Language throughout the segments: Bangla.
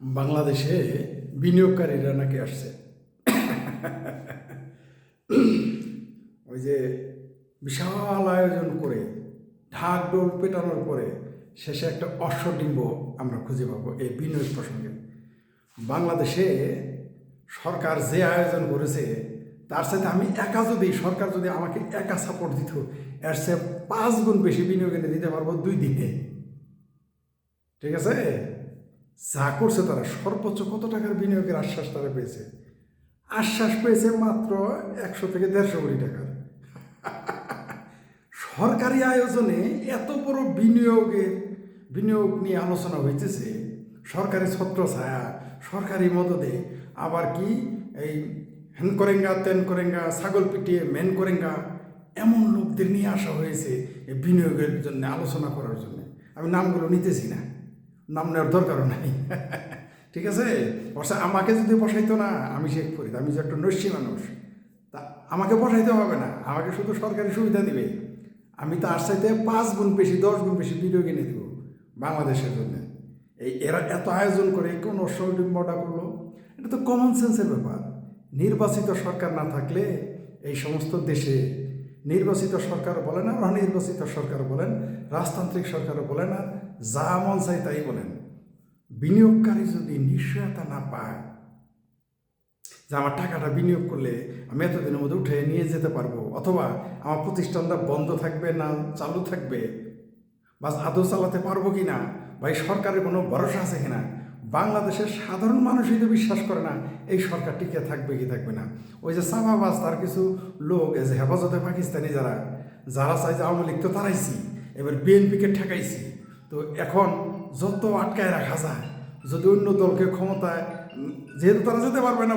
বাংলাদেশে বিনিয়োগকারীরা নাকি আসছে। ওই যে বিশাল আয়োজন করে ঢাক ডোল পেটানোর পরে শেষে একটা অশ্বডিম্ব আমরা খুঁজে পাবো এই বিনিয়োগ প্রসঙ্গে। বাংলাদেশে সরকার যে আয়োজন করেছে তার সাথে আমি একা যদি সরকার যদি আমাকে একা সাপোর্ট দিত এর সে 5 গুণ বেশি বিনিয়োগ এনে দিতে পারবো 2 দিনে। ঠিক আছে, যা করছে তারা সর্বোচ্চ কত টাকার বিনিয়োগের আশ্বাস তারা পেয়েছে? আশ্বাস পেয়েছে মাত্র 100 থেকে 150 কোটি টাকার। সরকারি আয়োজনে এত বড় বিনিয়োগ নিয়ে আলোচনা হইতেছে, সরকারি ছত্রছায়া, সরকারি মদদে, আবার কি এই হ্যান করেঙ্গা তেন করেঙ্গা ছাগল পিটিয়ে মেন করেঙ্গা এমন লোকদের নিয়ে আসা হয়েছে এই বিনিয়োগের জন্য আলোচনা করার জন্য। আমি নামগুলো নিতেছি না, নাম নেওয়ার দরকারও নাই। ঠিক আছে, অবশ্য আমাকে যদি বসাইতো না, আমি শেখ ফরিদ, আমি যে একটা নৈশী মানুষ, তা আমাকে বসাইতে হবে না, আমাকে শুধু সরকারি সুবিধা দিবে। আমি তার সাথে 5 গুণ বেশি 10 গুণ বেশি বিনিয়োগ এনে দেব বাংলাদেশের জন্য। এরা এত আয়োজন করে কোন অশ্বডিম্বটা করলো? এটা তো কমন সেন্সের ব্যাপার। নির্বাচিত সরকার না থাকলে এই সমস্ত দেশে নির্বাচিত সরকার বলেন আর অনির্বাচিত সরকার বলেন, রাজতান্ত্রিক সরকারও বলেন আর যা মন চাই তাই বলেন, বিনিয়োগকারী যদি নিশ্চয়তা না পায় যে আমার টাকাটা বিনিয়োগ করলে আমি এতদিনের মধ্যে উঠে নিয়ে যেতে পারবো, অথবা আমার প্রতিষ্ঠানটা বন্ধ থাকবে না চালু থাকবে, বা আদৌ চালাতে পারবো কি না, বা এই সরকারের কোনো ভরসা আছে কিনা, বাংলাদেশের সাধারণ মানুষই তো বিশ্বাস করে না এই সরকার টিকে থাকবে কি থাকবে না। ওই যে সাবাবাজ তার কিছু লোক, এই যে হেফাজতে পাকিস্তানি যারা চাই যে আওয়ামী লীগ তো তারাইছি, এবার বিএনপিকে ঠেকাইছি, তো এখন যত আটকায় রাখা যায়, যদি অন্য দলকে ক্ষমতায়, যেহেতু তারা যেতে পারবে না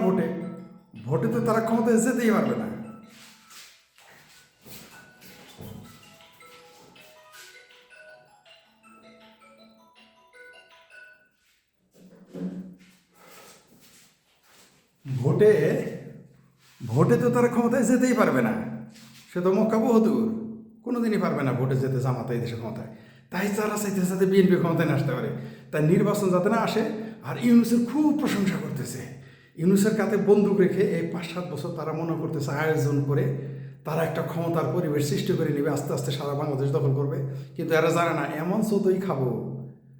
ভোটে তো তারা ক্ষমতায় যেতেই পারবে না। ভোটে তো তারা ক্ষমতায় যেতেই পারবে না, সে তো মক্কা বহুদূর, কোনোদিনই পারবে না ভোটে যেতে জামাত এই দেশে ক্ষমতায়। তাই তারা চাইতে সাথে বিএনপি ক্ষমতায় না আসতে পারে, তাই নির্বাচন যাতে না আসে। আর ইউনূসের খুব প্রশংসা করতেছে, ইউনূসের কাছে বন্দুক রেখে এই 5-7 বছর তারা মনে করতেছে আয়োজন করে তারা একটা ক্ষমতার পরিবেশ সৃষ্টি করে নেবে, আস্তে আস্তে সারা বাংলাদেশ দখল করবে। কিন্তু এরা জানে না এমন চোদই খাবো,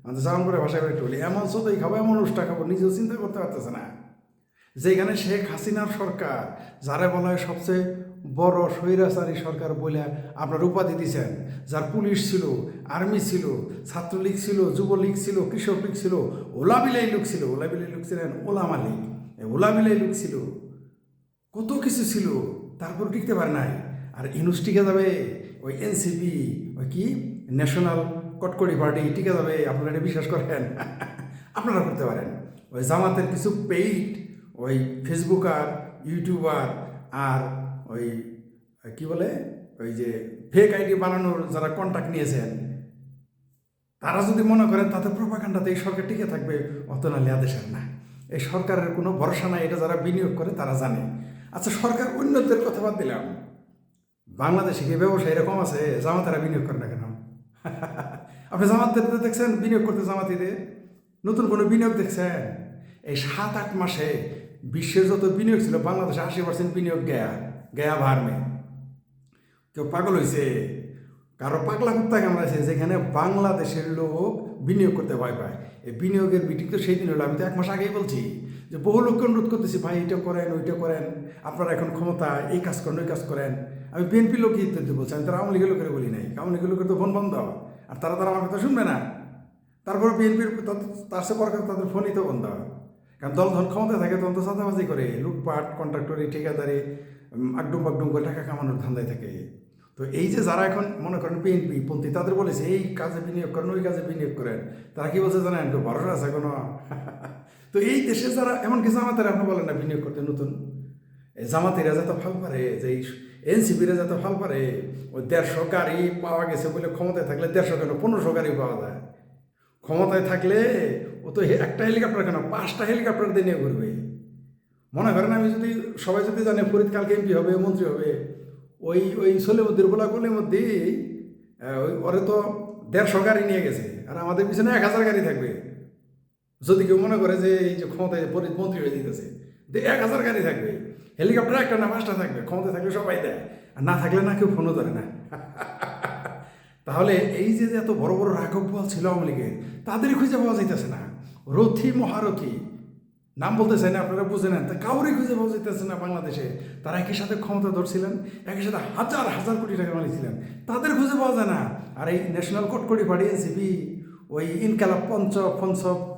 আমাদের জামান করে ভাষায় একটু বলি, এমন চোদই খাবো, এমন উষ্টা খাবো, নিজেও চিন্তা করতে পারতেছে না। যেখানে শেখ হাসিনার সরকার, যারা বলা হয় সবচেয়ে বড় স্বৈরাচারী সরকার বলে আপনার উপাধি দিয়েছেন, যার পুলিশ ছিল, আর্মি ছিল, ছাত্রলীগ ছিল, যুবলীগ ছিল, কৃষক লীগ ছিল, ওলাবিলাই লোক ছিল, ওলাবিলাই লোক ছিলেন ওলামা লীগ, ওলাবিলাই লোক ছিল, কত কিছু ছিল, তারপর টিকতে পারে নাই। আর ইউনূস টিকে যাবে? ওই এনসিপি, ওই কি ন্যাশনাল কটকটি পার্টি টিকে যাবে? আপনারা এটা বিশ্বাস করেন? আপনারা করতে পারেন। ওই জামাতের কিছু পেইড ওই ফেসবুকার, ইউটিউবার আর ওই কি বলে ওই যে ফেক আইডি বানানোর যারা কন্ট্যাক্ট নিয়েছেন, তারা যদি মনে করেন তাতে প্রোপাগান্ডাতে এই সরকার টিকে থাকবে, অত না দেশের না, এই সরকারের কোনো ভরসা নাই, এটা যারা বিনিয়োগ করে তারা জানে। আচ্ছা, সরকার অন্যদের কথা বাদ দিলাম, বাংলাদেশে কি ব্যবসায়ীরা কম আছে? জামাতেরা বিনিয়োগ করে না কেন? আপনি জামাতদের দেখছেন বিনিয়োগ করতে? জামাতিদের নতুন কোনো বিনিয়োগ দেখছেন? এই 7-8 মাসে বিশ্বের যত বিনিয়োগ ছিল, বাংলাদেশে 80% বিনিয়োগ গয়া ভার্মে। কেউ পাগল হয়েছে? কারো পাগলা কুত্তা কামড়াইছে যেখানে বাংলাদেশের লোক বিনিয়োগ করতে ভয় পায়। এই বিনিয়োগের মিটিং তো সেই দিন হলো, আমি তো 1 মাস আগেই বলছি যে বহু লোককে অনুরোধ করতেছি, ভাই এটা করেন ওইটা করেন, আপনারা এখন ক্ষমতা, এই কাজ করেন ওই কাজ করেন। আমি বিএনপি লোকই বলছি, আমি তারা আওয়ামী লীগের লোকের বলি নাই, আওয়ামী লীগের লোকের তো ফোন বন্ধ, আর তারা আমার কথা শুনবে না। তারপর বিএনপির তার সে পর তাদের ফোনই তো বন্ধ, কারণ দল ধন ক্ষমতায় থাকে তখন তো চাঁদাবাজি করে, লুটপাট, কন্ট্রাক্টরি, ঠিকাদারি, আগডুম বাগডুম করে টাকা কামানোর ধান্দায় থাকে। তো এই যে যারা এখন মনে করেন বিএনপি পন্থী, তাদের বলেছে এই কাজে বিনিয়োগ করেন ওই কাজে বিনিয়োগ করেন, তারা কি বলছে জানেন? একটু ভরসা আছে কোনো? তো এই দেশে যারা এমনকি জামাতের, আপনি বলেন না বিনিয়োগ করতে নতুন, এই জামাতিরা যত ফাল পারে, যে এনসিপিরা যত ফাল পারে, ওই 150 গাড়ি পাওয়া গেছে বলে ক্ষমতায় থাকলে 150 কেন 1500 গাড়ি পাওয়া যায়। ক্ষমতায় থাকলে ও তো একটা হেলিকপ্টার কেন 5টা হেলিকপ্টার দিয়ে নিয়ে ঘুরবে। মনে করেন আমি যদি সবাই যদি জানে ফরিদ কালকে এমপি হবে, মন্ত্রী হবে, ওই সলিমুদ্দির গোলাগুলির মধ্যেই ওরে তো 150 গাড়ি নিয়ে গেছে, আর আমাদের পিছনে 1000 গাড়ি থাকবে। যদি কেউ মনে করে যে এই যে ক্ষমতায় মন্ত্রী হয়ে দিতেছে, 1000 গাড়ি থাকবে, হেলিকপ্টার একটা না 5টা থাকবে, ক্ষমতায় থাকলে সবাই দেয়, আর না থাকলে না কেউ ফোনও ধরে না। তাহলে এই যে এত বড় বড় রাঘব বোয়াল ছিল আওয়ামী লীগের, তাদেরই খুঁজে পাওয়া যাইতেছে না। রথী মহারথী নাম বলতে চাই না, আপনারা বুঝে নেন, তা কাউরই খুঁজে পাওয়া যাইতেছে না বাংলাদেশে। তারা একই সাথে ক্ষমতা ধরছিলেন, একই সাথে হাজার হাজার কোটি টাকা মালিছিলেন, তাদের খুঁজে পাওয়া যায় না। আর এই ন্যাশনাল কোটকড়ি পার্টি এনসিপি, ওই ইনকালাব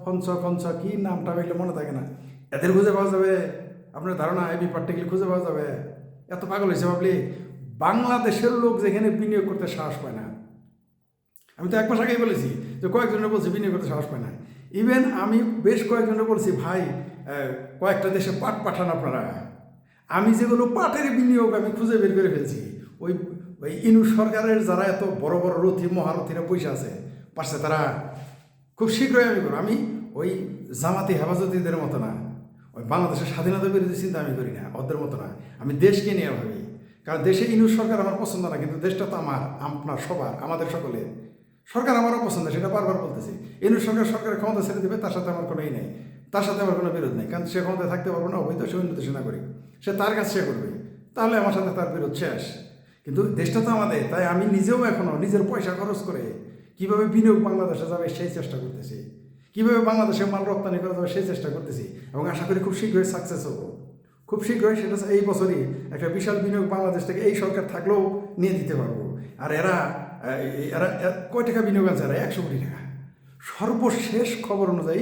পঞ্চ কি নামটা বললে মনে থাকে না, এদের খুঁজে পাওয়া যাবে? আপনার ধারণা এবি পার্টিগুলি খুঁজে পাওয়া যাবে? এত পাগল হয়েছে ভাবলি? বাংলাদেশের লোক যেখানে বিনিয়োগ করতে সাহস পায় না। আমি তো 1 মাস আগেই বলেছি যে কয়েকজনের বলছি বিনিয়োগ করতে সাহস পায় না। ইভেন আমি বেশ কয়েকজনের বলছি, ভাই কয়েকটা দেশে পাট পাঠান আপনারা। আমি যেগুলো পাটের বিনিয়োগ আমি খুঁজে বের করে ফেলছি, ওই ওই ইনু সরকারের যারা এত বড় বড় রথী মহারথীরা পয়সা আছে পারছে, তারা খুব শীঘ্রই আমি করবো। আমি ওই জামাতি হেফাজতিদের মতো না, ওই বাংলাদেশের স্বাধীনতা বিরোধী চিন্তা আমি করি না, ওদের মতো না। আমি দেশকে নিয়ে ভাবি, কারণ দেশে ইনু সরকার আমার পছন্দ না, কিন্তু দেশটা তো আমার, আপনার, সবার, আমাদের সকলের। সরকার আমারও পছন্দ, সেটা বারবার বলতেছি। ইনু সরকারের ক্ষমতা ছেড়ে দেবে, তার সাথে আমার কোনো নেই, তার সাথে আমার কোনো বিরোধ নেই, কারণ সে ক্ষমতায় থাকতে পারবো না, অবৈধ সে উন্নত সেনা করি, সে তার কাজ সে করবে, তাহলে আমার সাথে তার বিরোধ শেষ। কিন্তু দেশটা তো আমাদের, তাই আমি নিজেও এখনও নিজের পয়সা খরচ করে কীভাবে বিনিয়োগ বাংলাদেশে যাবে সেই চেষ্টা করতেছি, কীভাবে বাংলাদেশে মাল রপ্তানি করা যাবে সেই চেষ্টা করতেছি, এবং আশা করি খুব শীঘ্রই সাকসেস হবো। খুব শীঘ্রই, সেটা এই বছরই একটা বিশাল বিনিয়োগ বাংলাদেশ থেকে এই সরকার থাকলেও নিয়ে দিতে পারবো। আর এরা কয় টাকা বিনিয়োগ আছে? এরা 100 কোটি টাকা। সর্বশেষ খবর অনুযায়ী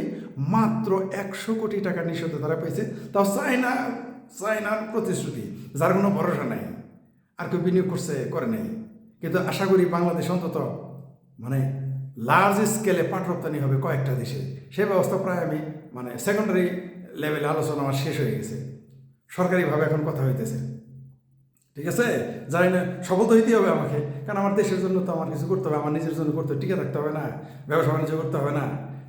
মাত্র 100 কোটি টাকা নিঃশর্তে তারা পেয়েছে, তাও চায়নার প্রতিশ্রুতি, যার কোনো ভরসা নাই। আর কেউ বিনিয়োগ করে নাই। কিন্তু আশা করি বাংলাদেশ অন্তত মানে লার্জ স্কেলে পাট রপ্তানি হবে কয়েকটা দেশে, সে ব্যবস্থা প্রায় আমি সেকেন্ডারি লেভেলে আলোচনা আমার শেষ হয়ে গেছে, সরকারিভাবে এখন কথা হইতেছে। ঠিক আছে, জানি না, সফল তো হইতেই হবে আমাকে, কারণ আমার দেশের জন্য তো আমার কিছু করতে হবে, আমার নিজের জন্য করতে টিকে থাকতে হবে না, ব্যবসা বাণিজ্য করতে হবে না,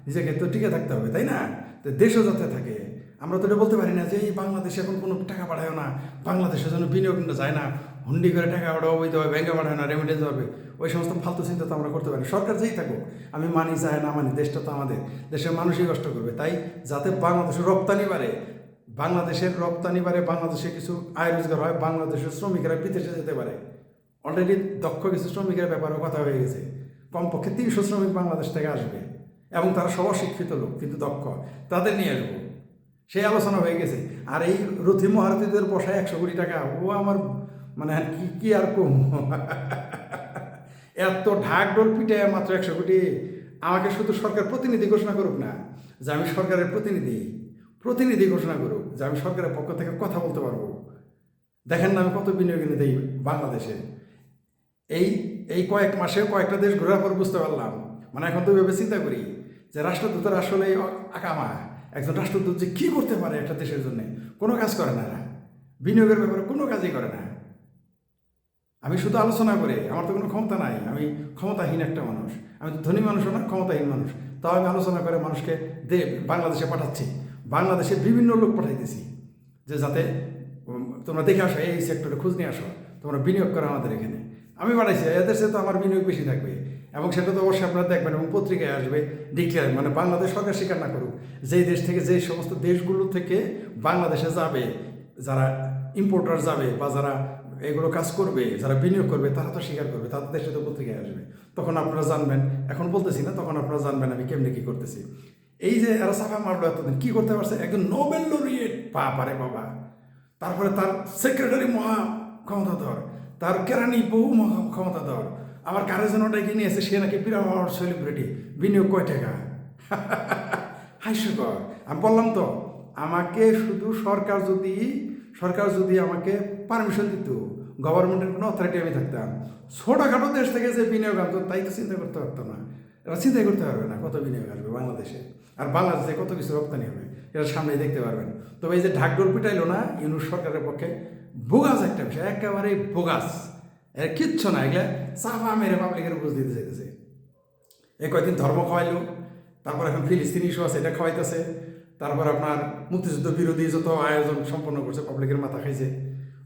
নিজেকে তো টিকে থাকতে হবে, তাই না? তো দেশও যাতে থাকে। আমরা তো এটা বলতে পারি না যে এই বাংলাদেশে এখন কোনো টাকা পাঠায় না, বাংলাদেশের জন্য বিনিয়োগ যায় না, হুন্ডি করে টাকা পাঠাবো, বইতে হবে, ব্যাংকে পাঠায় না, রেমিটেন্স হবে, ওই সমস্ত ফালতু চিন্তা তো আমরা করতে পারি। সরকার যেই থাকুক, আমি মানি চাই না মানি, দেশটা তো আমাদের, দেশের মানুষই কষ্ট করবে। তাই যাতে বাংলাদেশের রপ্তানি বাড়ে, বাংলাদেশে কিছু আয় রোজগার হয়, বাংলাদেশের শ্রমিকেরা বিদেশে যেতে পারে। অলরেডি দক্ষ কিছু শ্রমিকের ব্যাপারেও কথা হয়ে গেছে, কমপক্ষে 300 শ্রমিক বাংলাদেশ থেকে আসবে, এবং তারা সব শিক্ষিত লোক কিন্তু দক্ষ, তাদের নিয়ে আসবো, সেই আলোচনা হয়ে গেছে। আর এই রথী মহারথীদের বসায় 100 কোটি টাকা, ও আমার কি আর কম, এত ঢাক ডোল পিঠে মাত্র 100 কোটি। আমাকে শুধু সরকার প্রতিনিধি ঘোষণা করুক না যে আমি সরকারের প্রতিনিধি ঘোষণা করুক যে আমি সরকারের পক্ষ থেকে কথা বলতে পারবো। দেখেন না আমি কত বিনিয়োগ এনে দেই বাংলাদেশে। এই কয়েক মাসে কয়েকটা দেশ ঘোরার পর বুঝতে পারলাম, এখন তো ভেবে চিন্তা করি যে রাষ্ট্রদূতের আসলে আকামা, একজন রাষ্ট্রদূত যে কী করতে পারে একটা দেশের জন্য, কোনো কাজ করে না, বিনিয়োগের ব্যাপারে কোনো কাজই করে না। আমি শুধু আলোচনা করে, আমার তো কোনো ক্ষমতা নাই, আমি ক্ষমতাহীন একটা মানুষ, আমি তো ধনী মানুষও না, ক্ষমতাহীন মানুষ, তাও আমি আলোচনা করে মানুষকে বাংলাদেশে পাঠাচ্ছি, বাংলাদেশে বিভিন্ন লোক পাঠাইতেছি যে যাতে তোমরা দেখে আসো, এই সেক্টরে খোঁজ নিয়ে আসো, তোমরা বিনিয়োগ করো আমাদের এখানে। আমি বাড়াইছি, এদের সাথে তো আমার বিনিয়োগ বেশি থাকবে, এবং সেটা তো অবশ্যই আপনারা দেখবেন, এবং পত্রিকায় আসবে ডিক্লেয়ার, বাংলাদেশ সরকার স্বীকার না করুক, যেই দেশ থেকে, যে সমস্ত দেশগুলো থেকে বাংলাদেশে যাবে, যারা ইম্পোর্টার যাবে বা যারা এগুলো কাজ করবে, যারা বিনিয়োগ করবে, তারা তো স্বীকার করবে, তাদের দেশে তো পত্রিকায় আসবে, তখন আপনারা জানবেন। এখন বলতেছি না, তখন আপনারা জানবেন আমি কেমনি কী করতেছি। এই যে এরা সাফা মারলো এতদিন, কী করতে পারছে? একজন নোবেল লরিয়েট পারে বাবা, তারপরে তার সেক্রেটারি মহা ক্ষমতাধর, তার কেরানি বহু ক্ষমতাধর, আমার কারে যেন ওটাকে নিয়ে এসে সে নাকি বিরাট সেলিব্রিটি, বিনিয়োগ কয় টাকা, হাস্যকর। আমি বললাম তো, আমাকে শুধু সরকার যদি আমাকে পারমিশন দিত, গভর্নমেন্টের কোনো অথরিটি আমি থাকতাম, ছোটোখাটো দেশ থেকে যে বিনিয়োগ আনতো তাই তো চিন্তা করতে পারতো না, এরা চিন্তাই করতে পারবে না কত বিনিয়োগ আসবে বাংলাদেশে, আর বাংলাদেশে কত কিছু রপ্তানি হবে, এটা সামনেই দেখতে পারবেন। তবে এই যে ঢাকডোল পিটাইলো না ইউনুস সরকারের পক্ষে, বোগাস একটা বিষয়, একেবারেই বোগাস, এর কিচ্ছু না, এগুলা চাপা মেরে পাবলিকের বুঝ দিতে চাইতেছে। এই কয়েকদিন ধর্ম খাওয়াইলো, তারপর এখন ফিলিস্তিনি ইস্যু আছে, এটা খাওয়াইতেছে, তারপর আপনার মুক্তিযুদ্ধ বিরোধী যত আয়োজন সম্পন্ন করছে, পাবলিকের মাথা খাইছে,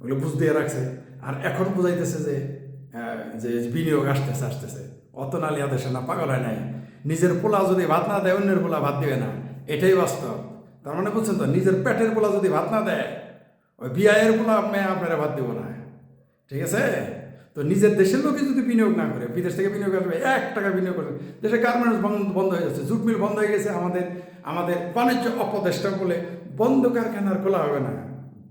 ওগুলো বুঝ দিয়ে রাখছে। আর এখন বুঝাইতেছে যে বিনিয়োগ আসতেছে, অত নালিয়া দেশে না, পাগল হয় নাই, নিজের পোলা যদি ভাত না দেয় অন্যের পোলা ভাত দিবে না, এটাই বাস্তব। তার মানে বলছেন তো, নিজের পেটের পোলা যদি ভাত না দেয়, ওই বিআইয়ের পোলা আপনারা ভাত দেবো না। ঠিক আছে? তো নিজের দেশের লোকে যদি বিনিয়োগ না করে, বিদেশ থেকে বিনিয়োগ আসবে, 1 টাকা বিনিয়োগ করবে, দেশে গার্মেন্টস বন্ধ হয়ে যাচ্ছে, জুট মিল বন্ধ হয়ে গেছে, আমাদের বাণিজ্য অপদেষ্টা বলে বন্ধ কারখানার খোলা হবে না।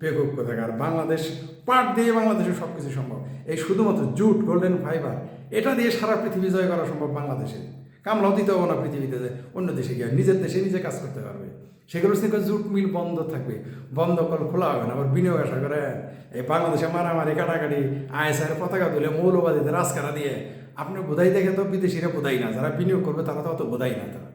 বেকুব কোথাকার। বাংলাদেশ পাট দিয়ে বাংলাদেশে সব কিছু সম্ভব। এই শুধুমাত্র জুট, গোল্ডেন ফাইবার, এটা দিয়ে সারা পৃথিবী জয় করা সম্ভব বাংলাদেশে। কামলাও দিতে হবে না পৃথিবীতে, যে অন্য দেশে গিয়ে নিজের দেশে নিজে কাজ করতে পারবে। সেগুলো থেকে জুট মিল বন্ধ থাকবে, বন্ধ করে খোলা হবে না। আবার বিনিয়োগ আশা করে এই বাংলাদেশে মারামারি কাটাকাটি, আইএসআইয়ের পতাকা তুলে মৌলবাদীদের রাজকারা দিয়ে আপনি বোধাই দেখে তো বিদেশিরা বোধাই না, যারা বিনিয়োগ করবে তারা তো অত বোধাই না তারা।